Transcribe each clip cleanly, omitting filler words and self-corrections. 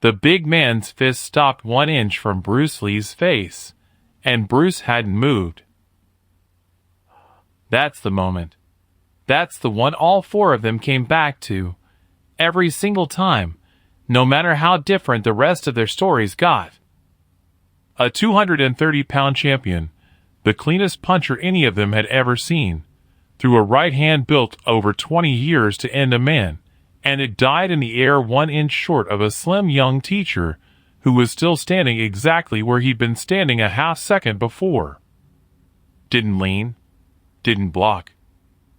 The big man's fist stopped 1 inch from Bruce Lee's face, and Bruce hadn't moved. That's the moment. That's the one all 4 of them came back to, every single time, no matter how different the rest of their stories got. A 230-pound champion, the cleanest puncher any of them had ever seen, threw a right hand built over 20 years to end a man, and it died in the air 1 inch short of a slim young teacher who was still standing exactly where he'd been standing a half second before. Didn't lean, didn't block,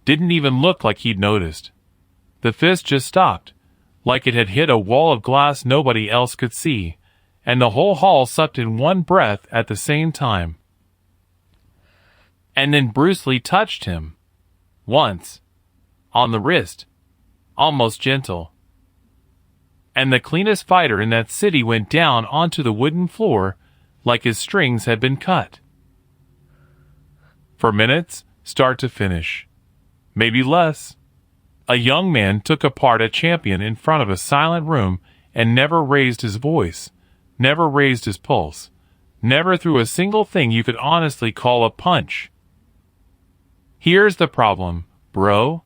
didn't even look like he'd noticed. The fist just stopped, like it had hit a wall of glass nobody else could see, and the whole hall sucked in one breath at the same time. And then Bruce Lee touched him. Once. On the wrist. Almost gentle. And the cleanest fighter in that city went down onto the wooden floor like his strings had been cut. For minutes, start to finish. Maybe less. A young man took apart a champion in front of a silent room and never raised his voice, never raised his pulse, never threw a single thing you could honestly call a punch. Here's the problem, bro.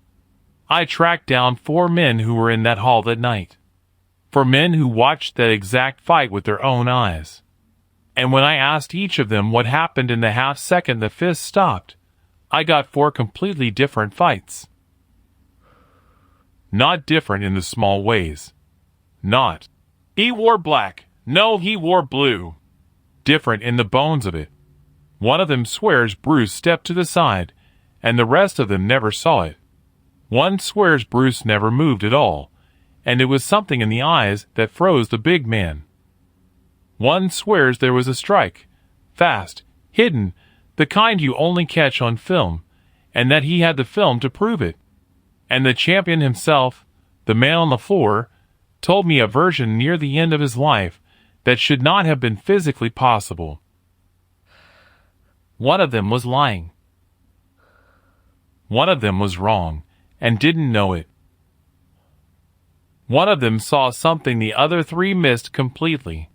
I tracked down 4 men who were in that hall that night. 4 men who watched that exact fight with their own eyes. And when I asked each of them what happened in the half second the fist stopped, I got 4 completely different fights. Not different in the small ways. Not, he wore black, no, he wore blue. Different in the bones of it. One of them swears Bruce stepped to the side, and the rest of them never saw it. One swears Bruce never moved at all, and it was something in the eyes that froze the big man. One swears there was a strike, fast, hidden, the kind you only catch on film, and that he had the film to prove it. And the champion himself, the man on the floor, told me a version near the end of his life that should not have been physically possible. One of them was lying. One of them was wrong, and didn't know it. One of them saw something the other 3 missed completely.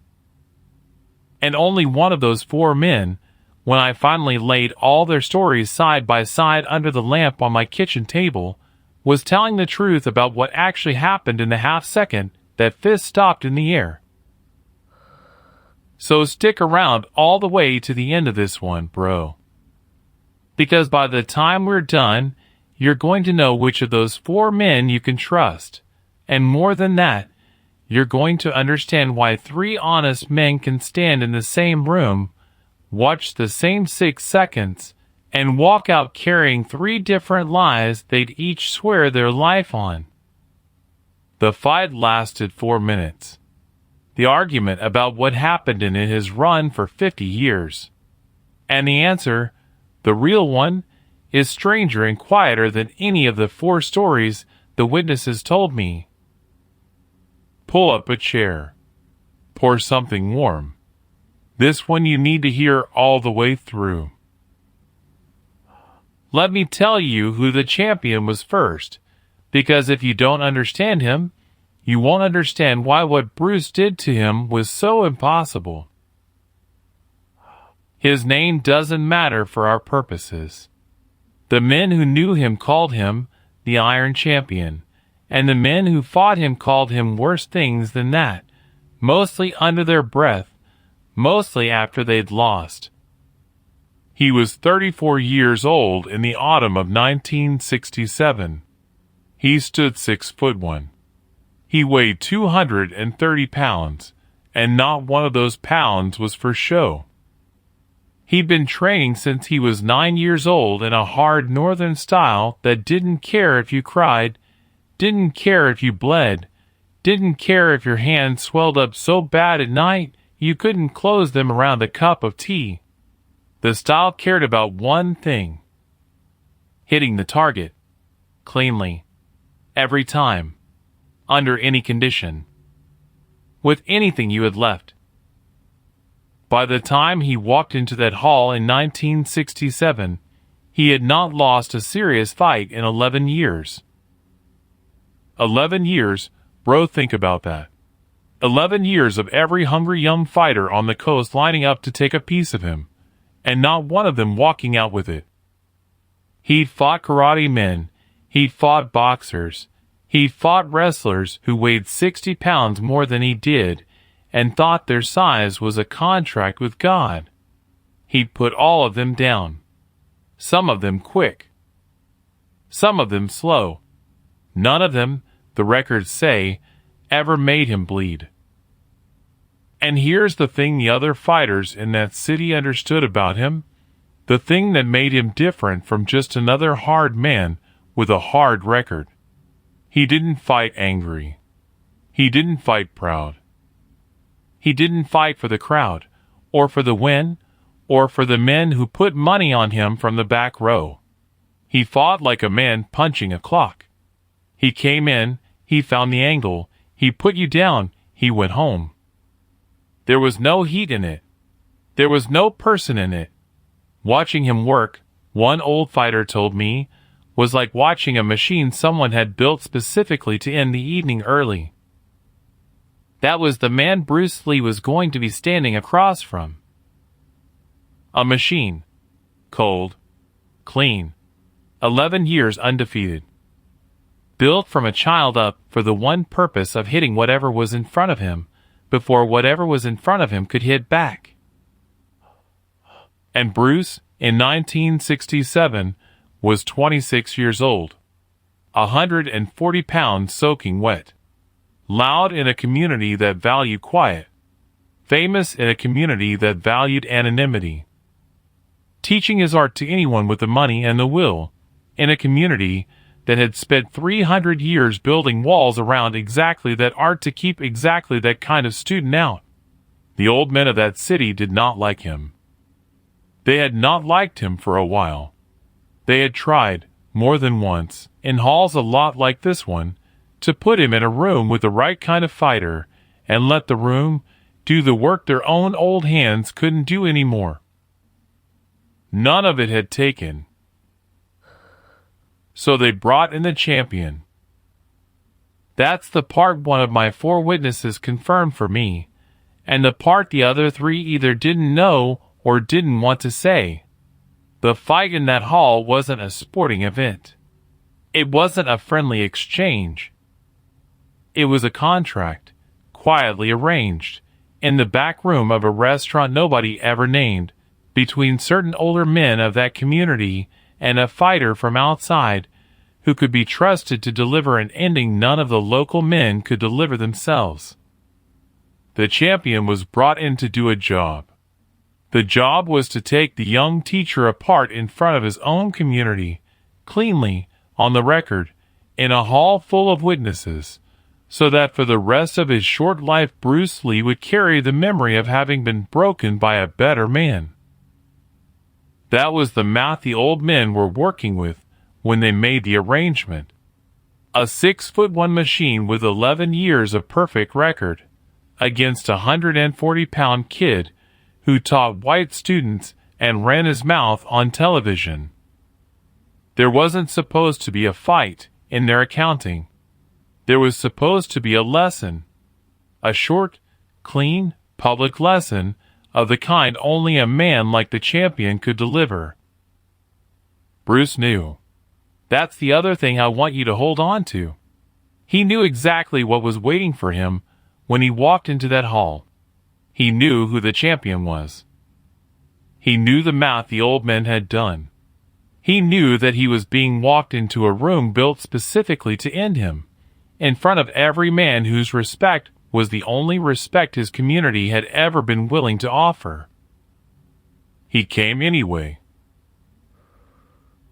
And only one of those 4 men, when I finally laid all their stories side by side under the lamp on my kitchen table, was telling the truth about what actually happened in the half second that fist stopped in the air. So stick around all the way to the end of this one, bro. Because by the time we're done, you're going to know which of those 4 men you can trust. And more than that, you're going to understand why 3 honest men can stand in the same room, watch the same 6 seconds, and walk out carrying 3 different lies they'd each swear their life on. The fight lasted 4 minutes. The argument about what happened in it has run for 50 years. And the answer, the real one, is stranger and quieter than any of the 4 stories the witnesses told me. Pull up a chair. Pour something warm. This one you need to hear all the way through. Let me tell you who the champion was first, because if you don't understand him, you won't understand why what Bruce did to him was so impossible. His name doesn't matter for our purposes. The men who knew him called him the Iron Champion, and the men who fought him called him worse things than that, mostly under their breath, mostly after they'd lost. He was 34 years old in the autumn of 1967. He stood 6'1". He weighed 230 pounds, and not one of those pounds was for show. He'd been training since he was 9 years old in a hard northern style that didn't care if you cried, didn't care if you bled, didn't care if your hands swelled up so bad at night you couldn't close them around a cup of tea. The style cared about one thing: hitting the target, cleanly, every time, under any condition, with anything you had left. By the time he walked into that hall in 1967, he had not lost a serious fight in 11 years. 11 years, bro, think about that. 11 years of every hungry young fighter on the coast lining up to take a piece of him, and not one of them walking out with it. He'd fought karate men, he'd fought boxers, he'd fought wrestlers who weighed 60 pounds more than he did, and thought their size was a contract with God. He'd put all of them down. Some of them quick. Some of them slow. None of them, the records say, ever made him bleed. And here's the thing the other fighters in that city understood about him, the thing that made him different from just another hard man with a hard record. He didn't fight angry. He didn't fight proud. He didn't fight for the crowd, or for the win, or for the men who put money on him from the back row. He fought like a man punching a clock. He came in, he found the angle, he put you down, he went home. There was no heat in it. There was no person in it. Watching him work, one old fighter told me, was like watching a machine someone had built specifically to end the evening early. That was the man Bruce Lee was going to be standing across from. A machine. Cold. Clean. 11 years undefeated. Built from a child up for the one purpose of hitting whatever was in front of him, before whatever was in front of him could hit back. And Bruce, in 1967, was 26 years old. 140 pounds soaking wet. Loud in a community that valued quiet. Famous in a community that valued anonymity. Teaching his art to anyone with the money and the will, in a community that had spent 300 years building walls around exactly that art to keep exactly that kind of student out. The old men of that city did not like him. They had not liked him for a while. They had tried, more than once, in halls a lot like this one, to put him in a room with the right kind of fighter, and let the room do the work their own old hands couldn't do anymore. None of it had taken. So they brought in the champion. That's the part one of my 4 witnesses confirmed for me, and the part the other 3 either didn't know or didn't want to say. The fight in that hall wasn't a sporting event. It wasn't a friendly exchange. It was a contract, quietly arranged, in the back room of a restaurant nobody ever named, between certain older men of that community and a fighter from outside who could be trusted to deliver an ending none of the local men could deliver themselves. The champion was brought in to do a job. The job was to take the young teacher apart in front of his own community, cleanly, on the record, in a hall full of witnesses, so that for the rest of his short life Bruce Lee would carry the memory of having been broken by a better man. That was the math the old men were working with when they made the arrangement. A 6'1" machine with 11 years of perfect record against a 140-pound kid who taught white students and ran his mouth on television. There wasn't supposed to be a fight in their accounting. There was supposed to be a lesson. A short, clean, public lesson of the kind only a man like the champion could deliver. Bruce knew. That's the other thing I want you to hold on to. He knew exactly what was waiting for him when he walked into that hall. He knew who the champion was. He knew the math the old men had done. He knew that he was being walked into a room built specifically to end him, in front of every man whose respect was the only respect his community had ever been willing to offer. He came anyway.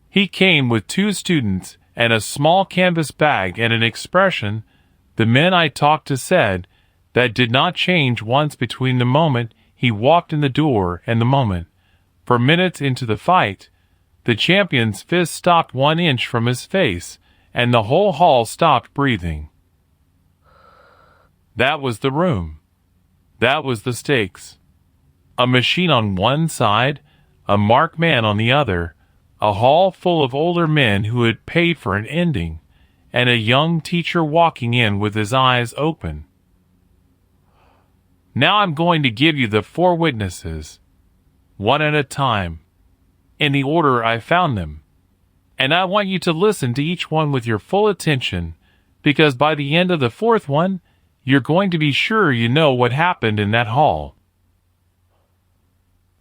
He came with 2 students and a small canvas bag and an expression, the men I talked to said, that did not change once between the moment he walked in the door and the moment, for minutes into the fight, the champion's fist stopped 1 inch from his face, and the whole hall stopped breathing. That was the room. That was the stakes. A machine on one side, a marked man on the other, a hall full of older men who had paid for an ending, and a young teacher walking in with his eyes open. Now I'm going to give you the 4 witnesses, one at a time, in the order I found them. And I want you to listen to each one with your full attention, because by the end of the 4th one, you're going to be sure you know what happened in that hall.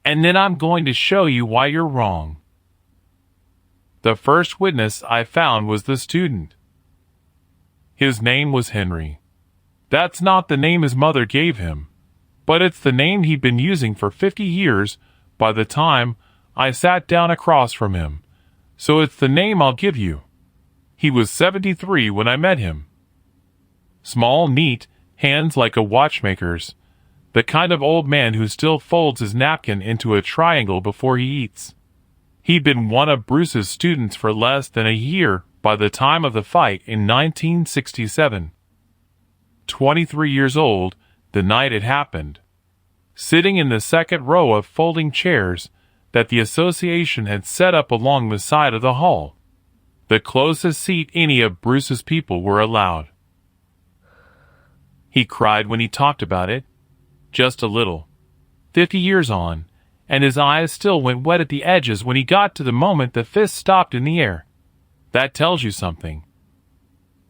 And then I'm going to show you why you're wrong. The first witness I found was the student. His name was Henry. That's not the name his mother gave him, but it's the name he'd been using for 50 years by the time I sat down across from him, so it's the name I'll give you. He was 73 when I met him. Small, neat, hands like a watchmaker's, the kind of old man who still folds his napkin into a triangle before he eats. He'd been one of Bruce's students for less than a year by the time of the fight in 1967. 23 years old the night it happened, sitting in the second row of folding chairs that the association had set up along the side of the hall, the closest seat any of Bruce's people were allowed. He cried when he talked about it, just a little, 50 years on, and his eyes still went wet at the edges when he got to the moment the fist stopped in the air. That tells you something.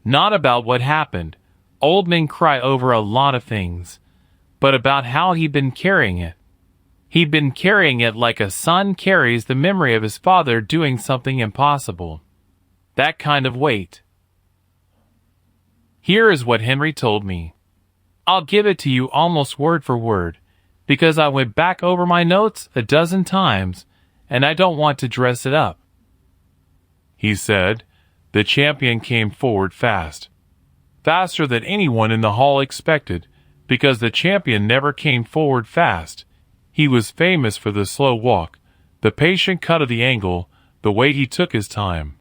Not about what happened. Old men cry over a lot of things, but about how he'd been carrying it. He'd been carrying it like a son carries the memory of his father doing something impossible. That kind of weight. Here is what Henry told me. I'll give it to you almost word for word, because I went back over my notes a dozen times, and I don't want to dress it up. He said, the champion came forward fast. Faster than anyone in the hall expected, because the champion never came forward fast. He was famous for the slow walk, the patient cut of the angle, the way he took his time.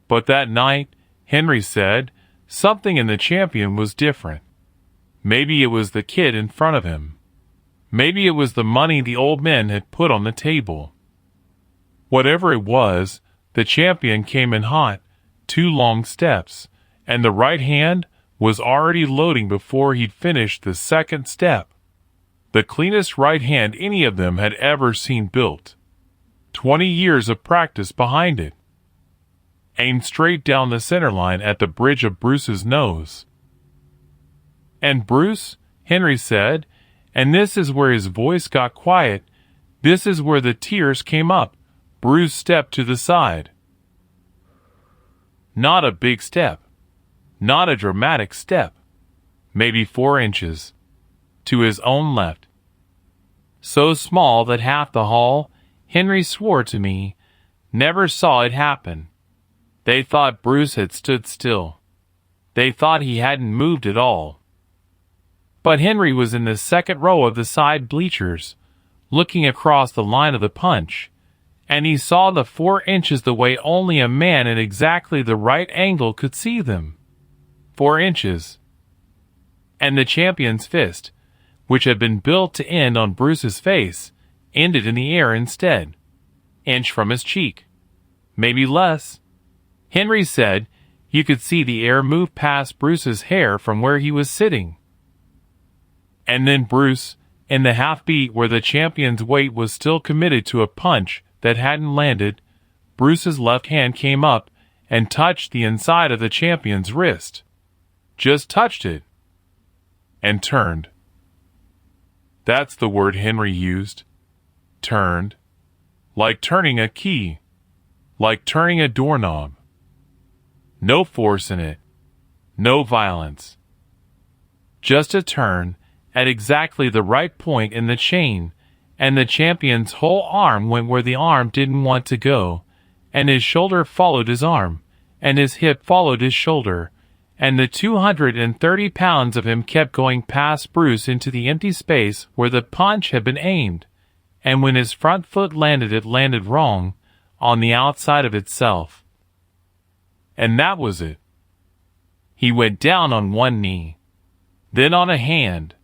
But that night, Henry said, something in the champion was different. Maybe it was the kid in front of him. Maybe it was the money the old men had put on the table. Whatever it was, the champion came in hot, 2 long steps, and the right hand was already loading before he'd finished the second step. The cleanest right hand any of them had ever seen built. 20 years of practice behind it. Aimed straight down the center line at the bridge of Bruce's nose. And Bruce, Henry said, and this is where his voice got quiet, this is where the tears came up, Bruce stepped to the side. Not a big step. Not a dramatic step. Maybe 4 inches. To his own left. So small that half the hall, Henry swore to me, never saw it happen. They thought Bruce had stood still. They thought he hadn't moved at all. But Henry was in the second row of the side bleachers, looking across the line of the punch, and he saw the 4 inches the way only a man at exactly the right angle could see them. 4 inches. And the champion's fist, which had been built to end on Bruce's face, ended in the air instead. Inch from his cheek. Maybe less. Henry said you could see the air move past Bruce's hair from where he was sitting. And then Bruce, in the half-beat where the champion's weight was still committed to a punch that hadn't landed, Bruce's left hand came up and touched the inside of the champion's wrist. Just touched it. And turned. That's the word Henry used. Turned. Like turning a key. Like turning a doorknob. No force in it. No violence. Just a turn at exactly the right point in the chain, and the champion's whole arm went where the arm didn't want to go, and his shoulder followed his arm, and his hip followed his shoulder, and the 230 pounds of him kept going past Bruce into the empty space where the punch had been aimed, and when his front foot landed it landed wrong, on the outside of itself. And that was it. He went down on one knee, then on a hand,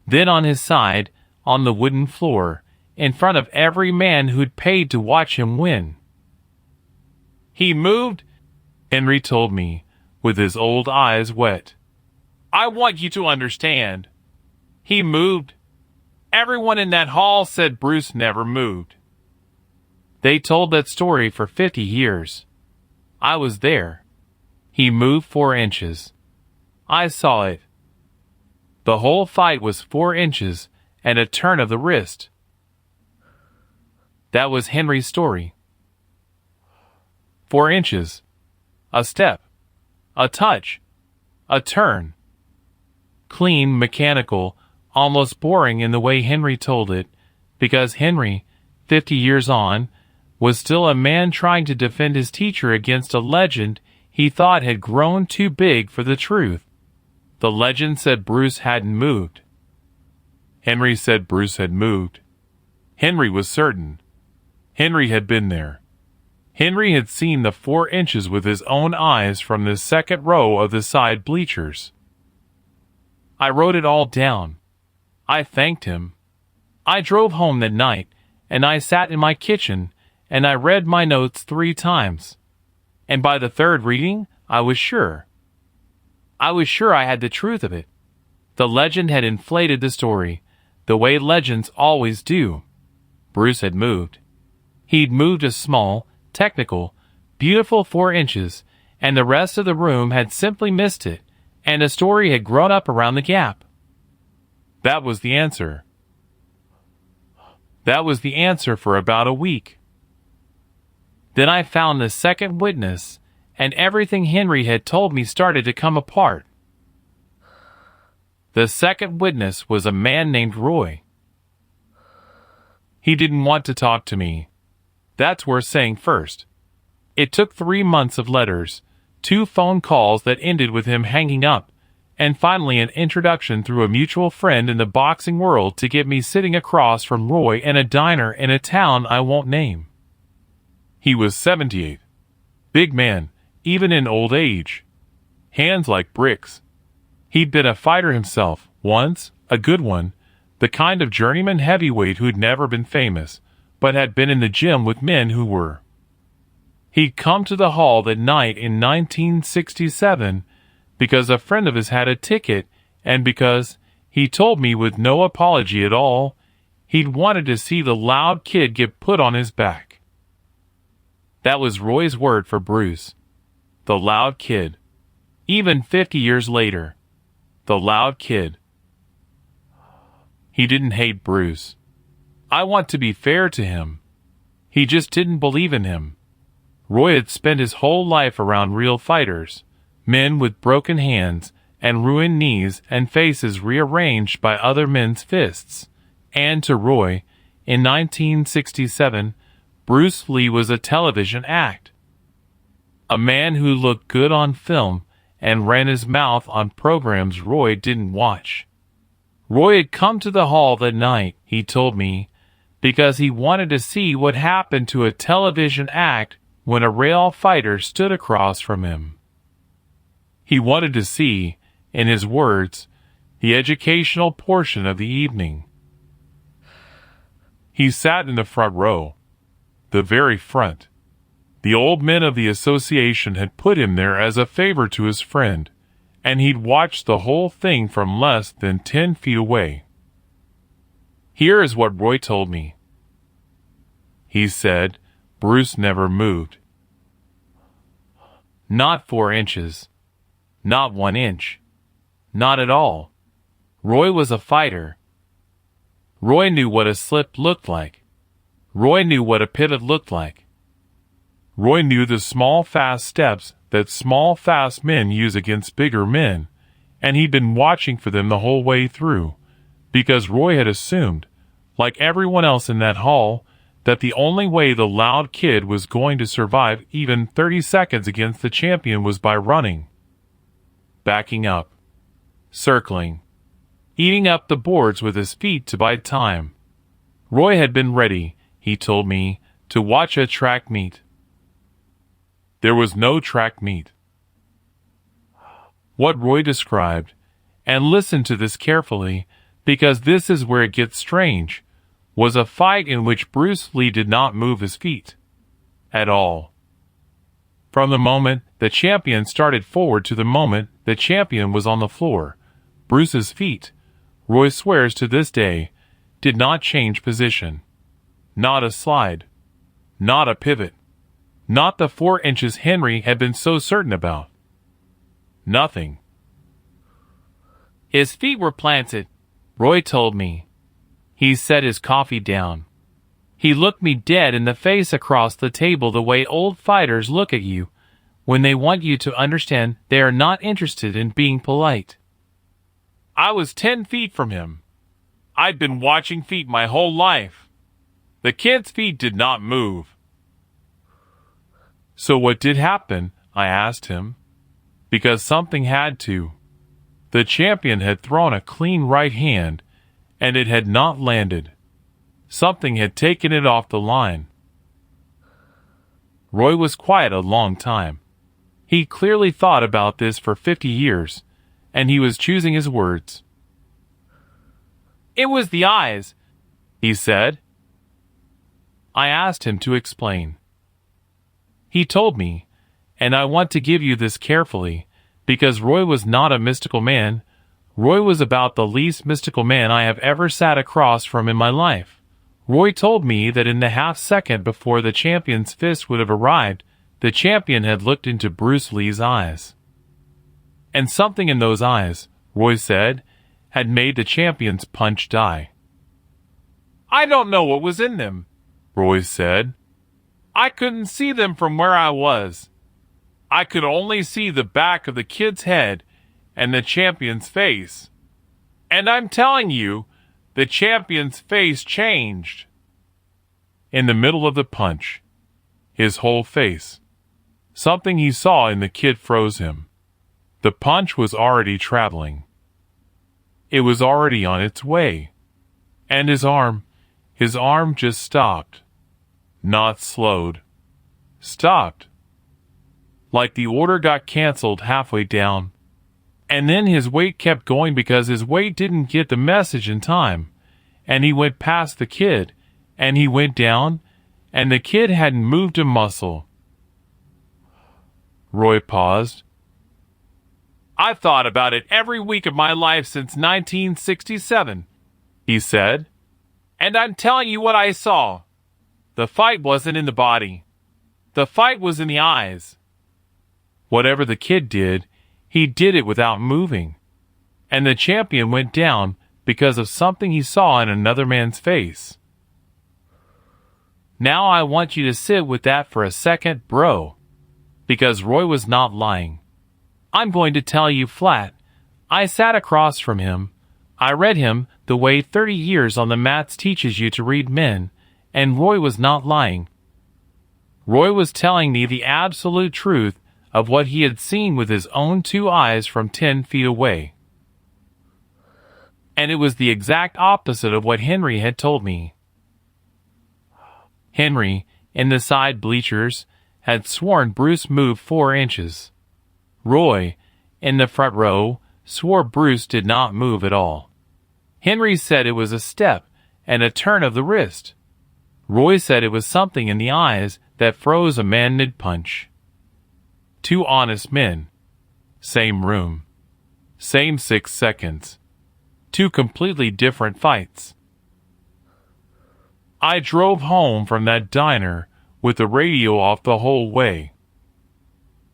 then on his side, on the wooden floor, in front of every man who'd paid to watch him win. He moved, Henry told me, with his old eyes wet. I want you to understand. He moved. Everyone in that hall said Bruce never moved. They told that story for 50 years. I was there. He moved 4 inches. I saw it. The whole fight was 4 inches and a turn of the wrist. That was Henry's story. 4 inches. A step. A touch. A turn. Clean, mechanical, almost boring in the way Henry told it, because Henry, 50 years on, was still a man trying to defend his teacher against a legend he thought had grown too big for the truth. The legend said Bruce hadn't moved. Henry said Bruce had moved. Henry was certain. Henry had been there. Henry had seen the 4 inches with his own eyes from the second row of the side bleachers. I wrote it all down. I thanked him. I drove home that night, and I sat in my kitchen, and I read my notes 3 times. And by the 3rd reading, I was sure. I was sure I had the truth of it. The legend had inflated the story, the way legends always do. Bruce had moved. He'd moved a small, technical, beautiful 4 inches, and the rest of the room had simply missed it, and a story had grown up around the gap. That was the answer. That was the answer for about a week. Then I found the second witness, and everything Henry had told me started to come apart. The second witness was a man named Roy. He didn't want to talk to me. That's worth saying first. It took 3 months of letters, 2 phone calls that ended with him hanging up, and finally an introduction through a mutual friend in the boxing world to get me sitting across from Roy in a diner in a town I won't name. He was 78. Big man, even in old age. Hands like bricks. He'd been a fighter himself, once, a good one, the kind of journeyman heavyweight who'd never been famous, but had been in the gym with men who were. He'd come to the hall that night in 1967 because a friend of his had a ticket, and because, he told me with no apology at all, he'd wanted to see the loud kid get put on his back. That was Roy's word for Bruce. The loud kid. Even 50 years later. The loud kid. He didn't hate Bruce. I want to be fair to him. He just didn't believe in him. Roy had spent his whole life around real fighters, men with broken hands and ruined knees and faces rearranged by other men's fists. And to Roy, in 1967, Bruce Lee was a television act. A man who looked good on film and ran his mouth on programs Roy didn't watch. Roy had come to the hall that night, he told me, because he wanted to see what happened to a television act when a real fighter stood across from him. He wanted to see, in his words, the educational portion of the evening. He sat in the front row. The very front. The old men of the association had put him there as a favor to his friend, and he'd watched the whole thing from less than 10 feet away. Here is what Roy told me. He said, Bruce never moved. Not 4 inches. Not 1 inch. Not at all. Roy was a fighter. Roy knew what a slip looked like. Roy knew what a pivot looked like. Roy knew the small, fast steps that small, fast men use against bigger men, and he'd been watching for them the whole way through, because Roy had assumed, like everyone else in that hall, that the only way the loud kid was going to survive even 30 seconds against the champion was by running, backing up, circling, eating up the boards with his feet to buy time. Roy had been ready, he told me, to watch a track meet. There was no track meet. What Roy described, and listen to this carefully, because this is where it gets strange, was a fight in which Bruce Lee did not move his feet. At all. From the moment the champion started forward to the moment the champion was on the floor, Bruce's feet, Roy swears to this day, did not change position. Not a slide. Not a pivot. Not the 4 inches Henry had been so certain about. Nothing. His feet were planted, Roy told me. He set his coffee down. He looked me dead in the face across the table the way old fighters look at you when they want you to understand they are not interested in being polite. I was 10 feet from him. I'd been watching feet my whole life. The kid's feet did not move. So what did happen? I asked him. Because something had to. The champion had thrown a clean right hand, and it had not landed. Something had taken it off the line. Roy was quiet a long time. He clearly thought about this for 50 years, and he was choosing his words. It was the eyes, he said. I asked him to explain. He told me, and I want to give you this carefully, because Roy was not a mystical man. Roy was about the least mystical man I have ever sat across from in my life. Roy told me that in the half second before the champion's fist would have arrived, the champion had looked into Bruce Lee's eyes. And something in those eyes, Roy said, had made the champion's punch die. I don't know what was in them, Roy said. I couldn't see them from where I was. I could only see the back of the kid's head and the champion's face. And I'm telling you, the champion's face changed. In the middle of the punch, his whole face. Something he saw in the kid froze him. The punch was already traveling. It was already on its way. And his arm just stopped. Not slowed. Stopped. Like the order got canceled halfway down. And then his weight kept going because his weight didn't get the message in time. And he went past the kid, and he went down, and the kid hadn't moved a muscle. Roy paused. I've thought about it every week of my life since 1967, he said. And I'm telling you what I saw. The fight wasn't in the body. The fight was in the eyes. Whatever the kid did, he did it without moving. And the champion went down because of something he saw in another man's face. Now I want you to sit with that for a second, bro. Because Roy was not lying. I'm going to tell you flat. I sat across from him. I read him the way 30 years on the mats teaches you to read men, and Roy was not lying. Roy was telling me the absolute truth of what he had seen with his own 2 eyes from 10 feet away. And it was the exact opposite of what Henry had told me. Henry, in the side bleachers, had sworn Bruce moved 4 inches. Roy, in the front row, swore Bruce did not move at all. Henry said it was a step and a turn of the wrist. Roy said it was something in the eyes that froze a man mid-punch. 2 honest men. Same room. Same 6 seconds. 2 completely different fights. I drove home from that diner with the radio off the whole way.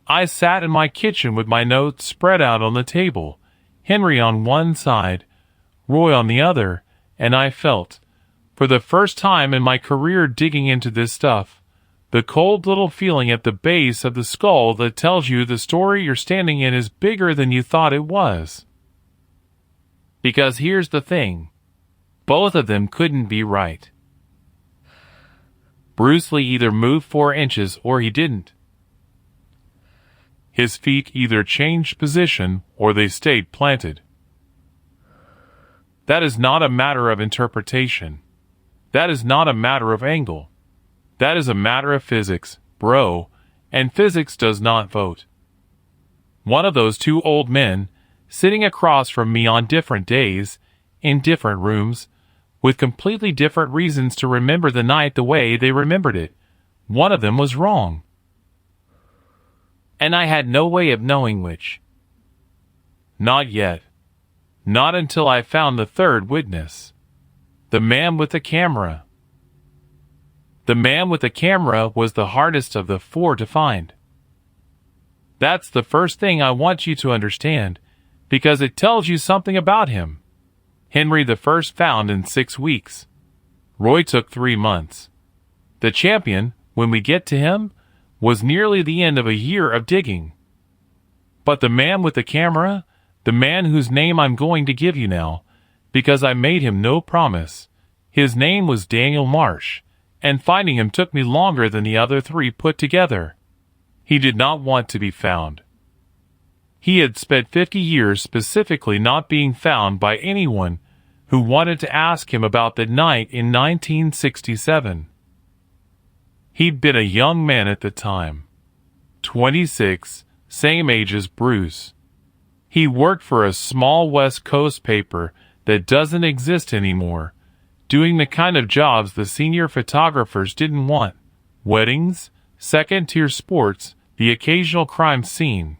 I sat in my kitchen with my notes spread out on the table, Henry on one side, Roy on the other, and I felt, for the first time in my career digging into this stuff, the cold little feeling at the base of the skull that tells you the story you're standing in is bigger than you thought it was. Because here's the thing. Both of them couldn't be right. Bruce Lee either moved 4 inches or he didn't. His feet either changed position or they stayed planted. That is not a matter of interpretation. That is not a matter of angle. That is a matter of physics, bro, and physics does not vote. One of those 2 old men, sitting across from me on different days, in different rooms, with completely different reasons to remember the night the way they remembered it, one of them was wrong. And I had no way of knowing which. Not yet. Not until I found the third witness. The man with the camera. The man with the camera was the hardest of the four to find. That's the first thing I want you to understand, because it tells you something about him. Henry the First found in 6 weeks. Roy took 3 months. The champion, when we get to him, was nearly the end of a year of digging. But the man with the camera, the man whose name I'm going to give you now, because I made him no promise, his name was Daniel Marsh, and finding him took me longer than the other 3 put together. He did not want to be found. He had spent 50 years specifically not being found by anyone who wanted to ask him about the night in 1967. He'd been a young man at the time, 26, same age as Bruce. He worked for a small West Coast paper that doesn't exist anymore, doing the kind of jobs the senior photographers didn't want: weddings, second-tier sports, the occasional crime scene.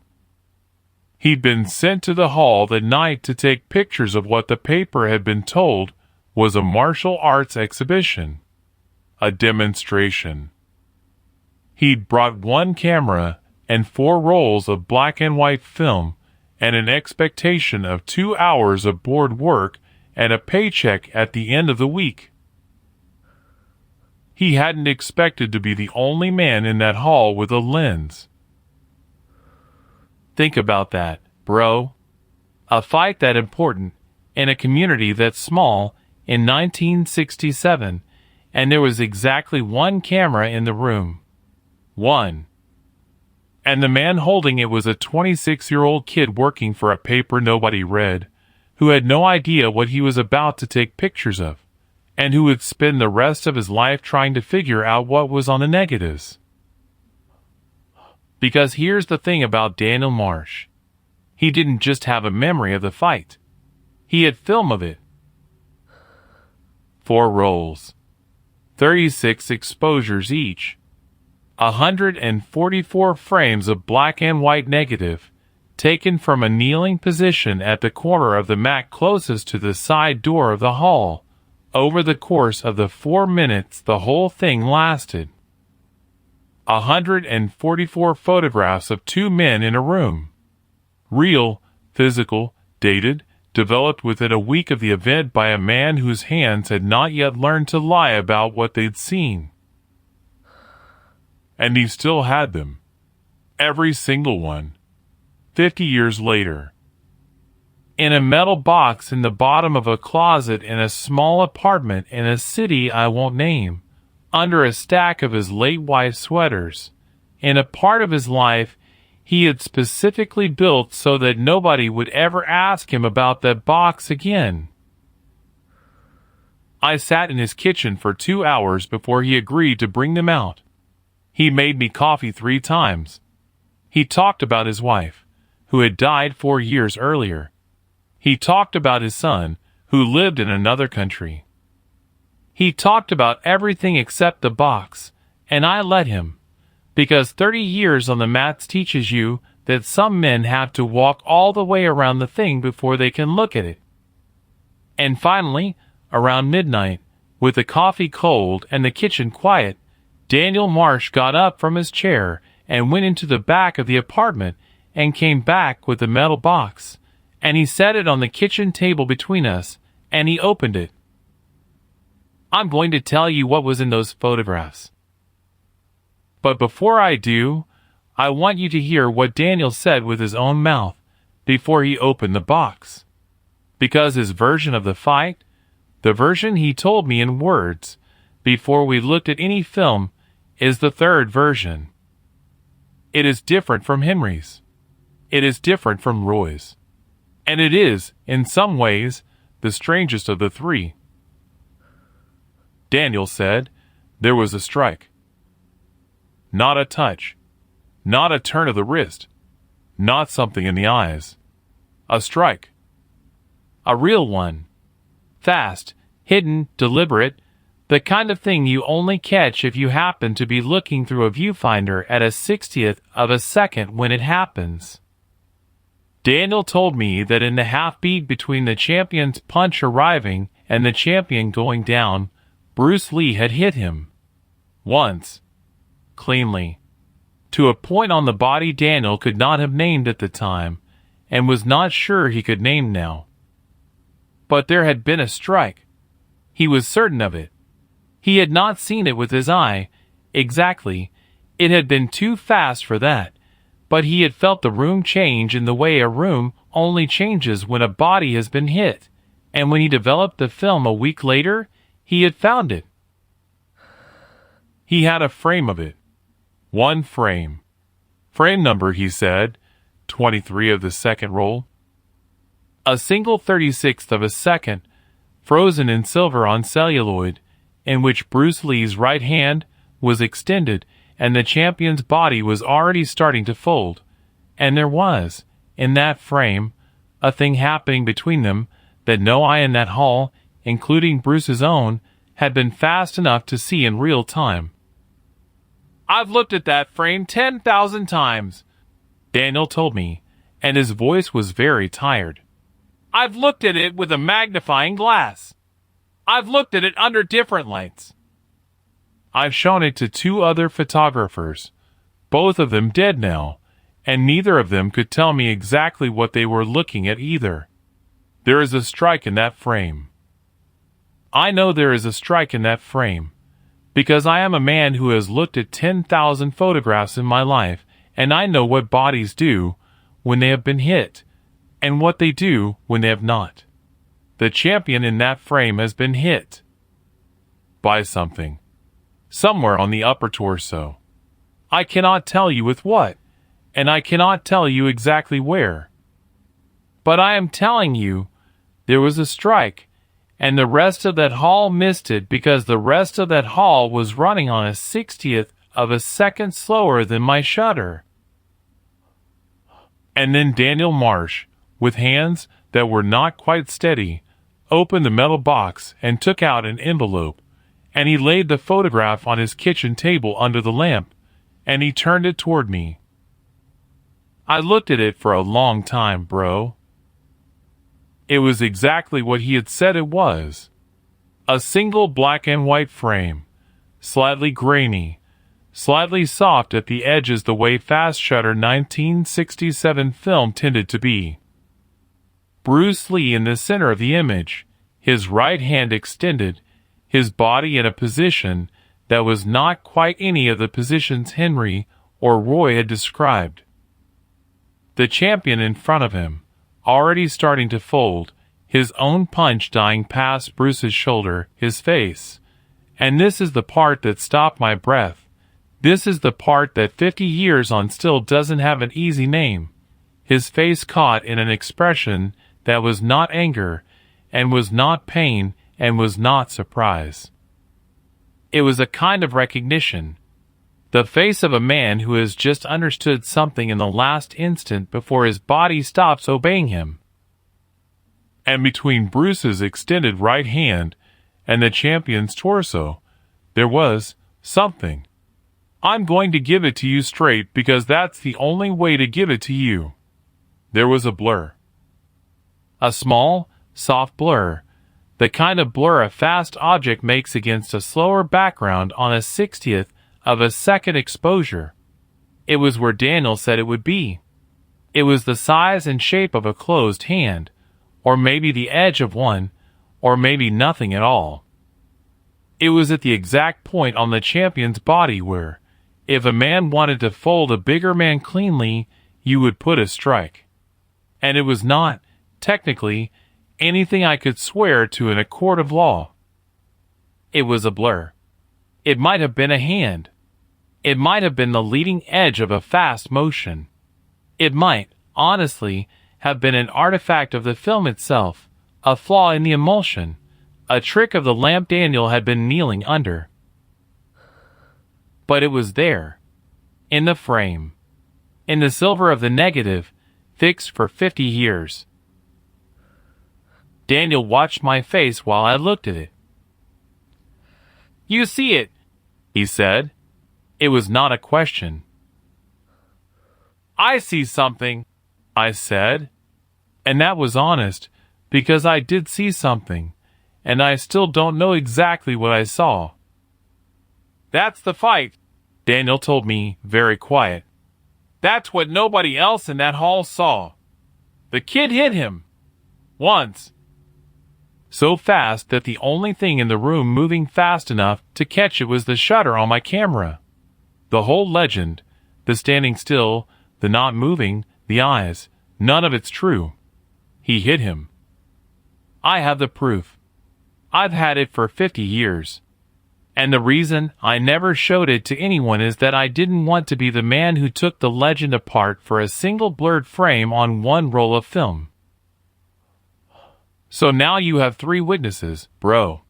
He'd been sent to the hall that night to take pictures of what the paper had been told was a martial arts exhibition, a demonstration. He'd brought 1 camera and 4 rolls of black and white film and an expectation of 2 hours of board work and a paycheck at the end of the week. He hadn't expected to be the only man in that hall with a lens. Think about that, bro. A fight that important in a community that small in 1967, and there was exactly 1 camera in the room. 1. And the man holding it was a 26-year-old kid working for a paper nobody read, who had no idea what he was about to take pictures of, and who would spend the rest of his life trying to figure out what was on the negatives. Because here's the thing about Daniel Marsh. He didn't just have a memory of the fight. He had film of it. 4 rolls. 36 exposures each. 144 frames of black and white negative, taken from a kneeling position at the corner of the mat closest to the side door of the hall, over the course of the 4 minutes the whole thing lasted. 144 photographs of 2 men in a room. Real, physical, dated, developed within a week of the event by a man whose hands had not yet learned to lie about what they'd seen. And he still had them. Every single one. 50 years later. In a metal box in the bottom of a closet in a small apartment in a city I won't name, under a stack of his late wife's sweaters, in a part of his life he had specifically built so that nobody would ever ask him about that box again. I sat in his kitchen for 2 hours before he agreed to bring them out. He made me coffee 3 times. He talked about his wife, who had died 4 years earlier. He talked about his son, who lived in another country. He talked about everything except the box, and I let him, because 30 years on the mats teaches you that some men have to walk all the way around the thing before they can look at it. And finally, around midnight, with the coffee cold and the kitchen quiet, Daniel Marsh got up from his chair and went into the back of the apartment and came back with the metal box, and he set it on the kitchen table between us, and he opened it. I'm going to tell you what was in those photographs. But before I do, I want you to hear what Daniel said with his own mouth before he opened the box. Because his version of the fight, the version he told me in words before we looked at any film, is the third version. It is different from Henry's. It is different from Roy's. And it is, in some ways, the strangest of the 3. Daniel said, there was a strike. Not a touch. Not a turn of the wrist. Not something in the eyes. A strike. A real one. Fast, hidden, deliberate, the kind of thing you only catch if you happen to be looking through a viewfinder at a 60th of a second when it happens. Daniel told me that in the half-beat between the champion's punch arriving and the champion going down, Bruce Lee had hit him. Once. Cleanly. To a point on the body Daniel could not have named at the time, and was not sure he could name now. But there had been a strike. He was certain of it. He had not seen it with his eye, exactly. It had been too fast for that. But he had felt the room change in the way a room only changes when a body has been hit, and when he developed the film a week later, he had found it. He had a frame of it. One frame. Frame number, he said, 23 of the second roll. A single 36th of a second, frozen in silver on celluloid, in which Bruce Lee's right hand was extended and the champion's body was already starting to fold, and there was, in that frame, a thing happening between them that no eye in that hall, including Bruce's own, had been fast enough to see in real time. "I've looked at that frame 10,000 times," Daniel told me, and his voice was very tired. "I've looked at it with a magnifying glass. I've looked at it under different lights. I've shown it to 2 other photographers, both of them dead now, and neither of them could tell me exactly what they were looking at either. There is a strike in that frame. I know there is a strike in that frame, because I am a man who has looked at 10,000 photographs in my life, and I know what bodies do when they have been hit, and what they do when they have not. The champion in that frame has been hit by something. Somewhere on the upper torso. I cannot tell you with what, and I cannot tell you exactly where. But I am telling you, there was a strike, and the rest of that hall missed it because the rest of that hall was running on a 60th of a second slower than my shutter." And then Daniel Marsh, with hands that were not quite steady, opened the metal box and took out an envelope, and he laid the photograph on his kitchen table under the lamp, and he turned it toward me. I looked at it for a long time, bro. It was exactly what he had said it was. A single black and white frame, slightly grainy, slightly soft at the edges the way fast shutter 1967 film tended to be. Bruce Lee in the center of the image, his right hand extended, his body in a position that was not quite any of the positions Henry or Roy had described. The champion in front of him, already starting to fold, his own punch dying past Bruce's shoulder, his face. And this is the part that stopped my breath. This is the part that 50 years on still doesn't have an easy name. His face caught in an expression that was not anger, and was not pain, and was not surprise. It was a kind of recognition. The face of a man who has just understood something in the last instant before his body stops obeying him. And between Bruce's extended right hand and the champion's torso, there was something. I'm going to give it to you straight because that's the only way to give it to you. There was a blur. A small, soft blur. The kind of blur a fast object makes against a slower background on a 60th of a second exposure. It was where Daniel said it would be. It was the size and shape of a closed hand, or maybe the edge of one, or maybe nothing at all. It was at the exact point on the champion's body where, if a man wanted to fold a bigger man cleanly, you would put a strike. And it was not, technically, anything I could swear to in a court of law. It was a blur. It might have been a hand. It might have been the leading edge of a fast motion. It might, honestly, have been an artifact of the film itself, a flaw in the emulsion, a trick of the lamp Daniel had been kneeling under. But it was there, in the frame, in the silver of the negative, fixed for 50 years. Daniel watched my face while I looked at it. "You see it," he said. It was not a question. "I see something," I said. And that was honest, because I did see something, and I still don't know exactly what I saw. That's the fight, Daniel told me, very quiet. That's what nobody else in that hall saw. The kid hit him. Once. So fast that the only thing in the room moving fast enough to catch it was the shutter on my camera. The whole legend, the standing still, the not moving, the eyes, none of it's true. He hit him. I have the proof. I've had it for 50 years. And the reason I never showed it to anyone is that I didn't want to be the man who took the legend apart for a single blurred frame on one roll of film. So now you have 3 witnesses, bro.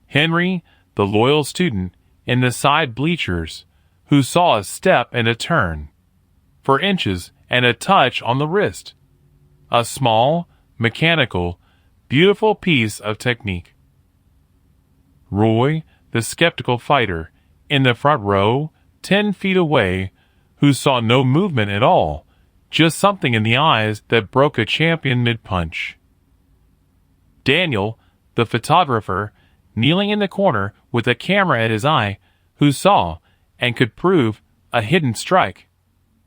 Henry, the loyal student, in the side bleachers, who saw a step and a turn, for inches and a touch on the wrist. A small, mechanical, beautiful piece of technique. Roy, the skeptical fighter, in the front row, 10 feet away, who saw no movement at all, just something in the eyes that broke a champion mid-punch. Daniel, the photographer, kneeling in the corner with a camera at his eye, who saw, and could prove, a hidden strike.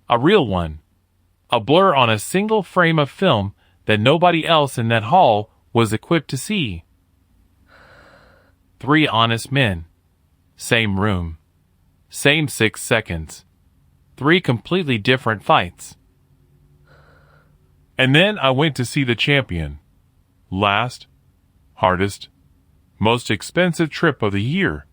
A real one. A blur on a single frame of film that nobody else in that hall was equipped to see. 3 honest men. Same room. Same 6 seconds. 3 completely different fights. And then I went to see the champion. Last, hardest, most expensive trip of the year.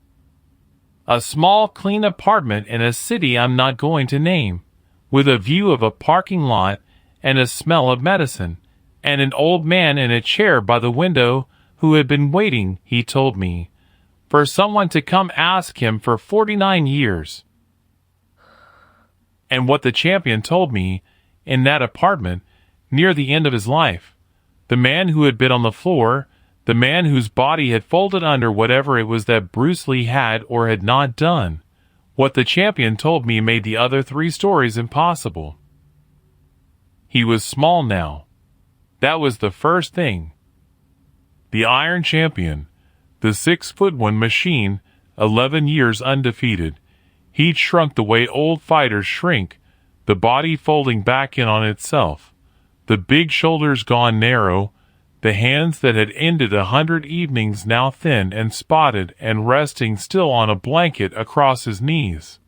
A small, clean apartment in a city I'm not going to name, with a view of a parking lot and a smell of medicine, and an old man in a chair by the window who had been waiting, he told me, for someone to come ask him for 49 years. And what the champion told me, in that apartment, near the end of his life, the man who had been on the floor, the man whose body had folded under whatever it was that Bruce Lee had or had not done, what the champion told me made the other 3 stories impossible. He was small now. That was the first thing. The Iron Champion, the 6'1" machine, 11 years undefeated. He'd shrunk the way old fighters shrink, the body folding back in on itself, the big shoulders gone narrow, the hands that had ended 100 evenings now thin and spotted and resting still on a blanket across his knees.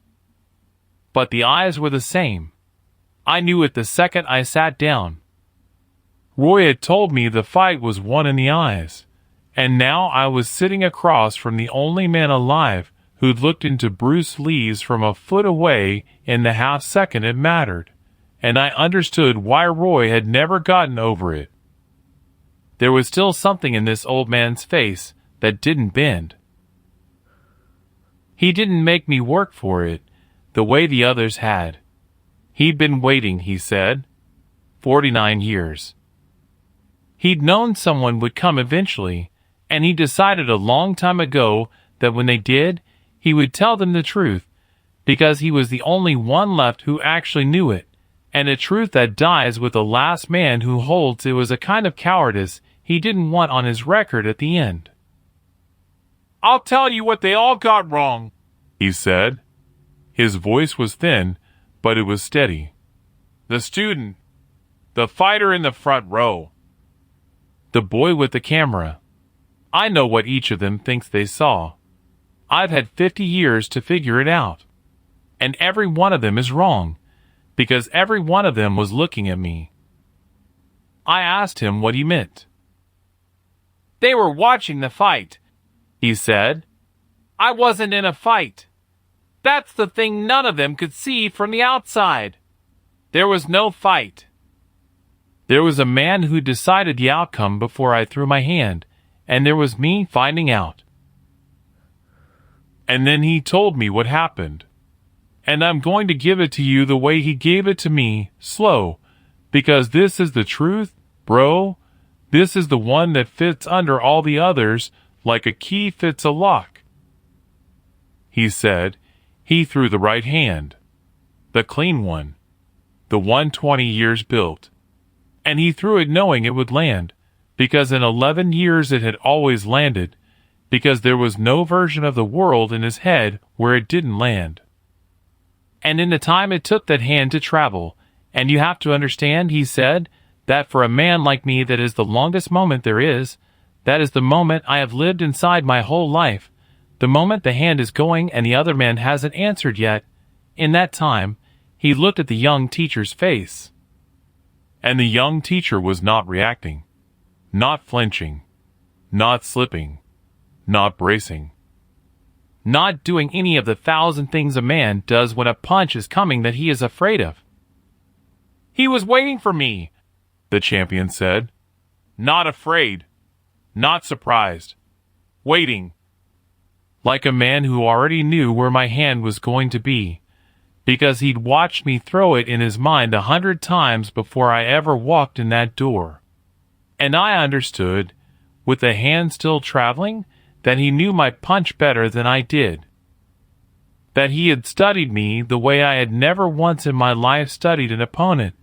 But the eyes were the same. I knew it the second I sat down. Roy had told me the fight was won in the eyes, and now I was sitting across from the only man alive who'd looked into Bruce Lee's from a foot away in the half second it mattered, and I understood why Roy had never gotten over it. There was still something in this old man's face that didn't bend. He didn't make me work for it, the way the others had. He'd been waiting, he said. 49 years. He'd known someone would come eventually, and he decided a long time ago that when they did, he would tell them the truth, because he was the only one left who actually knew it, and a truth that dies with the last man who holds it was a kind of cowardice he didn't want on his record at the end. I'll tell you what they all got wrong, he said. His voice was thin, but it was steady. The student, the fighter in the front row, the boy with the camera. I know what each of them thinks they saw. I've had 50 years to figure it out. And every one of them is wrong, because every one of them was looking at me. I asked him what he meant. They were watching the fight, he said. I wasn't in a fight. That's the thing none of them could see from the outside. There was no fight. There was a man who decided the outcome before I threw my hand, and there was me finding out. And then he told me what happened. And I'm going to give it to you the way he gave it to me, slow, because this is the truth, bro. This is the one that fits under all the others like a key fits a lock. He said. He threw the right hand. The clean one. The one 20 years built. and he threw it knowing it would land, because in 11 years it had always landed, because there was no version of the world in his head where it didn't land. And in the time it took that hand to travel, and you have to understand, he said, that for a man like me that is the longest moment there is, that is the moment I have lived inside my whole life, the moment the hand is going and the other man hasn't answered yet. In that time, he looked at the young teacher's face. And the young teacher was not reacting, not flinching, not slipping, not bracing, not doing any of the 1,000 things a man does when a punch is coming that he is afraid of. "He was waiting for me," the champion said. "Not afraid, not surprised, waiting. Like a man who already knew where my hand was going to be, because he'd watched me throw it in his mind 100 times before I ever walked in that door. And I understood, with the hand still traveling, that he knew my punch better than I did. That he had studied me the way I had never once in my life studied an opponent,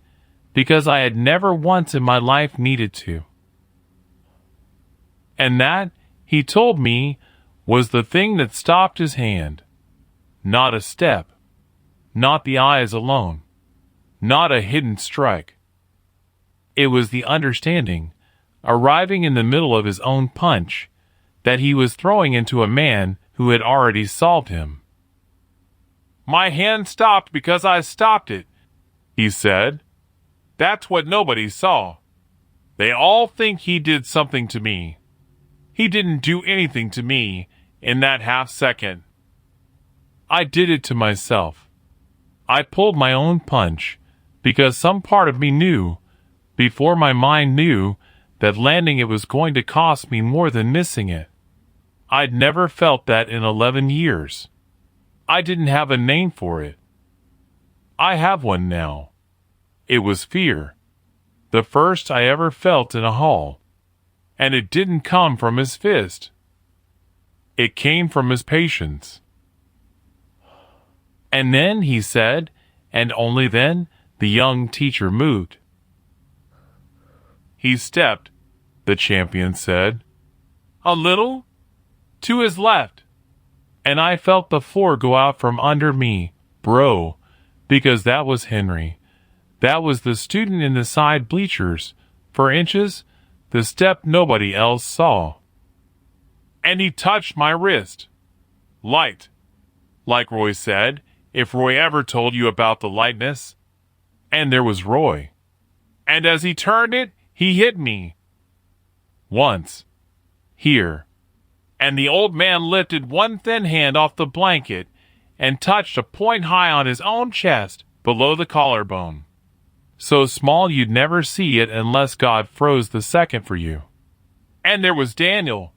because I had never once in my life needed to. And that, he told me, was the thing that stopped his hand. Not a step, not the eyes alone, not a hidden strike. It was the understanding, arriving in the middle of his own punch, that he was throwing into a man who had already solved him. "My hand stopped because I stopped it," he said. "That's what nobody saw. They all think he did something to me. He didn't do anything to me in that half second. I did it to myself. I pulled my own punch because some part of me knew, before my mind knew, that landing it was going to cost me more than missing it. I'd never felt that in 11 years. I didn't have a name for it. I have one now. It was fear, the first I ever felt in a hall, and it didn't come from his fist. It came from his patience." And then, he said, and only then, the young teacher moved. "He stepped," the champion said, "a little to his left, and I felt the floor go out from under me, bro, because that was Henry. That was the student in the side bleachers, for inches, the step nobody else saw. And he touched my wrist. Light. Like Roy said, if Roy ever told you about the lightness. And there was Roy. And as he turned it, he hit me. Once. Here. And the old man lifted one thin hand off the blanket and touched a point high on his own chest, below the collarbone. So small you'd never see it unless God froze the second for you. And there was Daniel.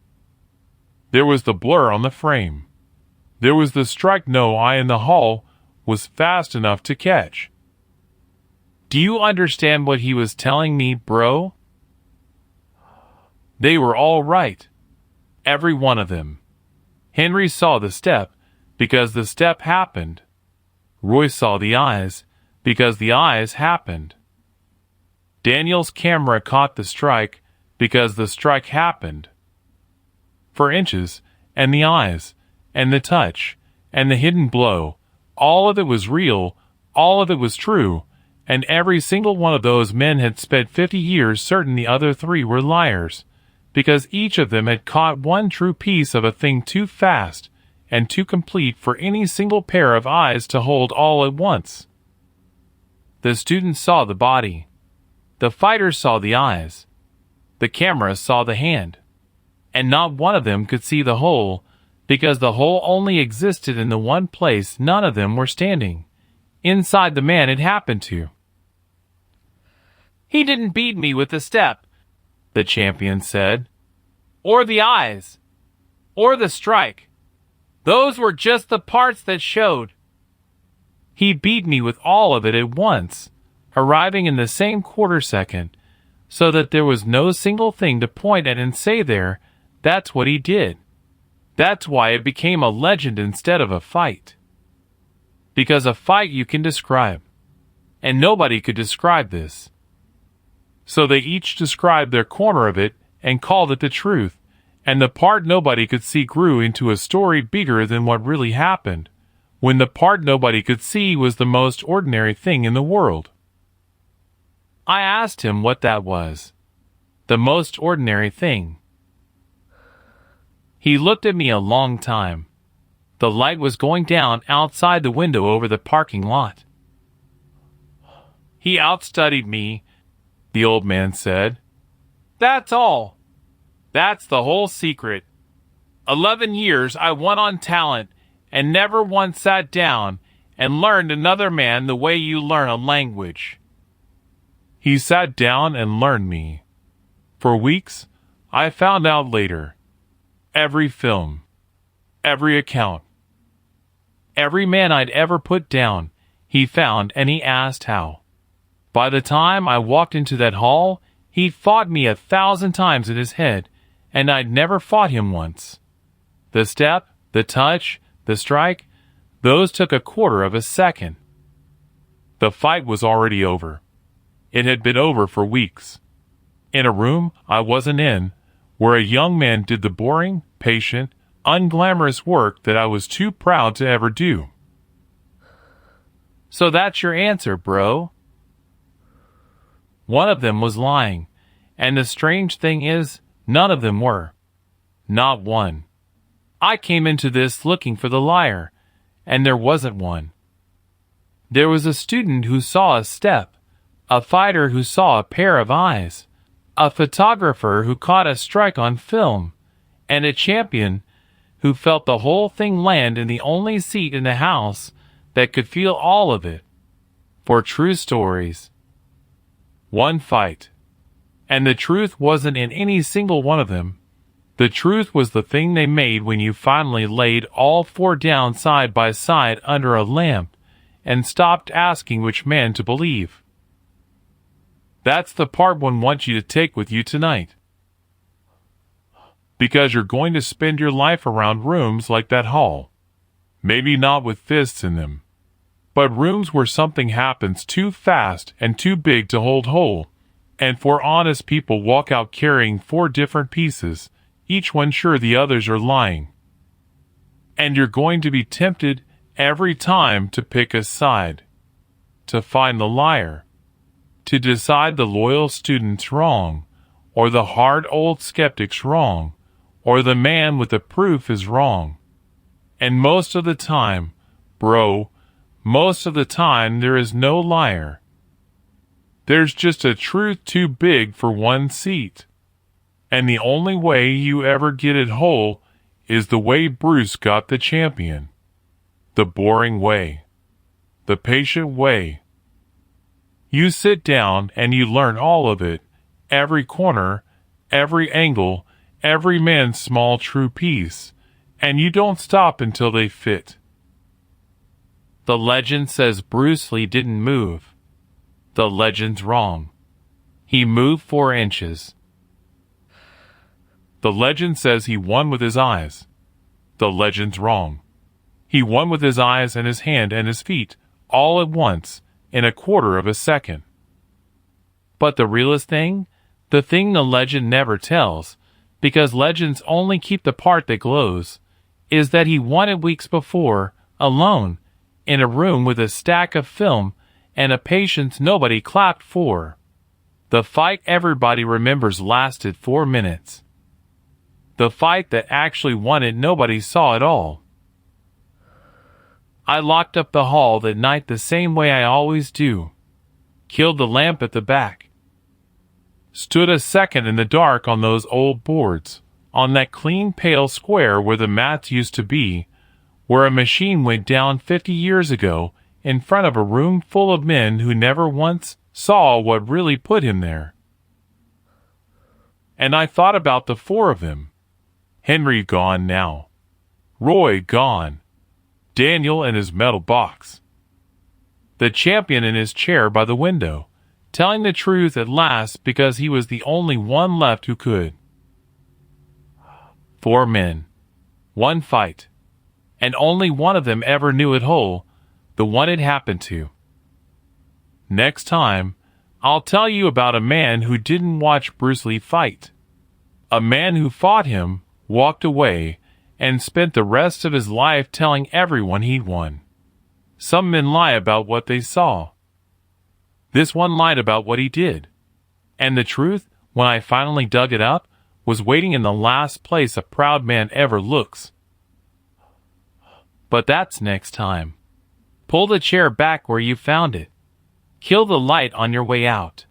There was the blur on the frame. There was the strike no eye in the hall was fast enough to catch. Do you understand what he was telling me, bro? They were all right. Every one of them. Henry saw the step because the step happened. Roy saw the eyes because the eyes happened. Daniel's camera caught the strike because the strike happened. For inches, and the eyes, and the touch, and the hidden blow, all of it was real, all of it was true, and every single one of those men had spent 50 years certain the other three were liars, because each of them had caught one true piece of a thing too fast and too complete for any single pair of eyes to hold all at once. The student saw the body. The fighter saw the eyes. The camera saw the hand. And not one of them could see the whole, because the whole only existed in the one place none of them were standing, inside the man it happened to. "He didn't beat me with the step," the champion said, "or the eyes, or the strike. Those were just the parts that showed. He beat me with all of it at once, arriving in the same quarter second, so that there was no single thing to point at and say there, that's what he did. That's why it became a legend instead of a fight. Because a fight you can describe, and nobody could describe this. So they each described their corner of it and called it the truth, and the part nobody could see grew into a story bigger than what really happened, when the part nobody could see was the most ordinary thing in the world. I asked him what that was. The most ordinary thing. He looked at me a long time. The light was going down outside the window over the parking lot. He outstudied me, the old man said. That's all. That's the whole secret. 11 years I won on talent and never once sat down and learned another man the way you learn a language. He sat down and learned me. For weeks, I found out later. Every film, every account, every man I'd ever put down, he found and he asked how. By the time I walked into that hall, he'd fought me 1,000 times in his head, and I'd never fought him once. The step, the touch, the strike, those took a quarter of a second. The fight was already over. It had been over for weeks. In a room I wasn't in, where a young man did the boring, patient, unglamorous work that I was too proud to ever do. So that's your answer, bro? One of them was lying, and the strange thing is, none of them were. Not one. I came into this looking for the liar, and there wasn't one. There was a student who saw a step, a fighter who saw a pair of eyes, a photographer who caught a strike on film, and a champion who felt the whole thing land in the only seat in the house that could feel all of it. For true stories. One fight. And the truth wasn't in any single one of them. The truth was the thing they made when you finally laid all four down side by side under a lamp and stopped asking which man to believe. That's the part one wants you to take with you tonight. Because you're going to spend your life around rooms like that hall. Maybe not with fists in them, but rooms where something happens too fast and too big to hold whole, and four honest people walk out carrying four different pieces, each one sure the others are lying. And you're going to be tempted every time to pick a side, to find the liar, to decide the loyal student's wrong, or the hard old skeptic's wrong, or the man with the proof is wrong. And most of the time, bro, most of the time there is no liar. There's just a truth too big for one seat. And the only way you ever get it whole is the way Bruce got the champion. The boring way. The patient way. You sit down and you learn all of it, every corner, every angle, every man's small true piece, and you don't stop until they fit. The legend says Bruce Lee didn't move. The legend's wrong. He moved 4 inches. The legend says he won with his eyes. The legend's wrong. He won with his eyes and his hand and his feet, all at once, in a quarter of a second. But the realest thing, the thing the legend never tells, because legends only keep the part that glows, is that he won it weeks before, alone, in a room with a stack of film and a patience nobody clapped for. The fight everybody remembers lasted 4 minutes. The fight that actually won it nobody saw at all. I locked up the hall that night the same way I always do. Killed the lamp at the back. Stood a second in the dark on those old boards, on that clean pale square where the mats used to be, where a machine went down 50 years ago in front of a room full of men who never once saw what really put him there. And I thought about the 4 of them. Henry gone now. Roy gone. Daniel in his metal box. The champion in his chair by the window, telling the truth at last because he was the only one left who could. 4 men. 1 fight. And only one of them ever knew it whole, the one it happened to. Next time, I'll tell you about a man who didn't watch Bruce Lee fight. A man who fought him, walked away, and spent the rest of his life telling everyone he'd won. Some men lie about what they saw. This one lied about what he did. And the truth, when I finally dug it up, was waiting in the last place a proud man ever looks. But that's next time. Pull the chair back where you found it. Kill the light on your way out.